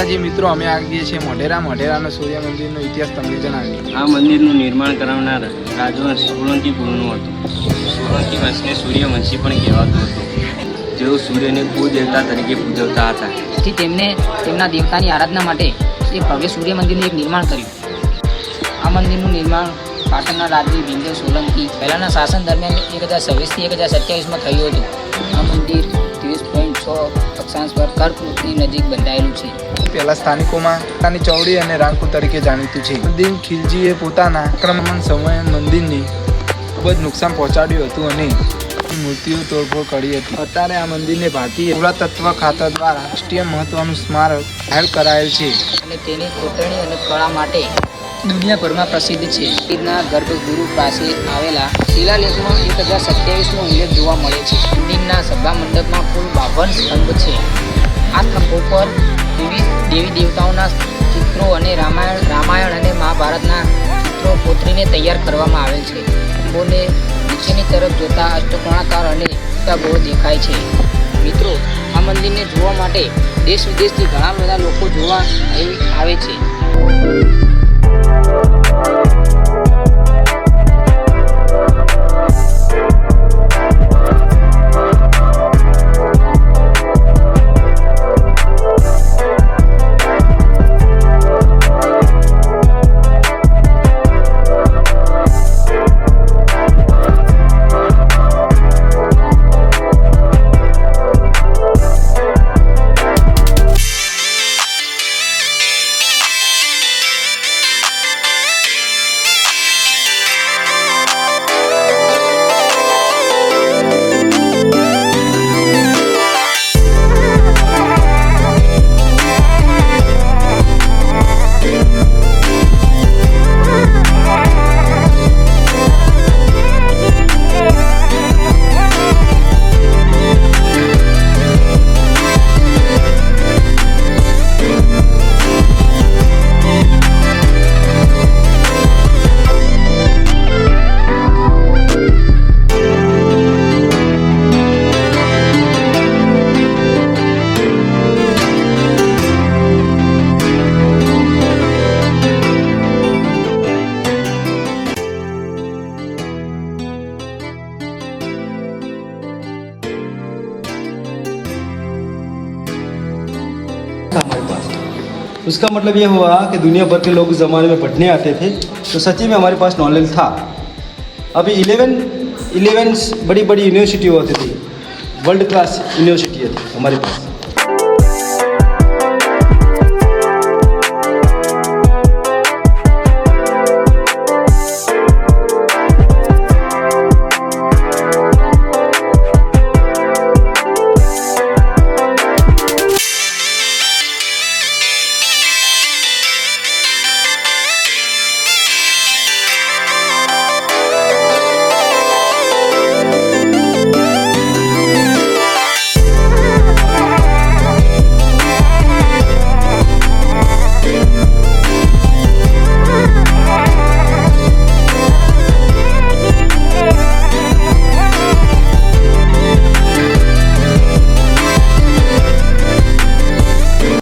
जी मित्रों अमे आगे छे मोढेरानो सूर्य मंदिरનો ઇતિહાસ તમને જણાવીએ। આ મંદિરનું નિર્માણ કરાવનાર રાજવંશ સોલંકી કુળનું હતું। સોલંકી વંશને સૂર્યવંશી પણ કહેવાતું હતું, જેઓ સૂર્યને કુળદેવતા તરીકે પૂજવતા હતા। તેથી તેમણે તેમના દેવતાની આરાધના માટે એક ભવ્ય સૂર્ય મંદિરનું એક નિર્માણ કર્યું। આ મંદિરનું નિર્માણ પાટણના રાજવી ભીમદેવ સોલંકી પહેલાંના શાસન દરમિયાન 1026 થી 1027માં થયું હતું। આ મંદિર 30.6 અક્ષાંશ પર કર્કવૃતની નજીક બંધાયેલું છે। પહેલા સ્થાનિકોમાં પોતાની ચૌડી અને રાંકુ તરીકે જાણીતું છે। મંદિર ખિલજીએ પોતાના આક્રમણ સમયે મંદિરને ખૂબ જ નુકસાન પહોંચાડ્યું હતું અને મૂર્તિઓ તોડફોડ કરી હતી। અત્યારે આ મંદિરને ભારતીય પુરાતત્વ ખાતા દ્વારા રાષ્ટ્રીય મહત્વનું સ્મારક જાહેર કરાયેલ છે અને તેની કોતરણી અને કળા માટે દુનિયાભરમાં પ્રસિદ્ધ છે। મંદિરના ગર્ભગૃહ પાસે આવેલા શિલાલેખમાં 1027નો ઉલ્લેખ જોવા મળે છે। મંદિરના સભા મંડપમાં કુલ 52 સ્તંભ છે। આ સ્તંભો પર વિવિધ દેવી દેવતાઓના ચિત્રો અને રામાયણ અને મહાભારતના ચિત્રો કોતરીને તૈયાર કરવામાં આવેલ છે। સ્તંભોને નીચેની તરફ જોતા અષ્ટકોણાકાર અને ઉત્તાગોળ દેખાય છે। મિત્રો, આ મંદિરને જોવા માટે દેશ વિદેશથી ઘણા બધા લોકો જોવા અહીં આવે છે। हमारे पास उसका मतलब ये हुआ कि दुनिया भर के लोग उस ज़माने में पढ़ने आते थे, तो सच्ची में हमारे पास नॉलेज था। अभी 11 बड़ी बड़ी यूनिवर्सिटी होती थी, वर्ल्ड क्लास यूनिवर्सिटी थी हमारे पास।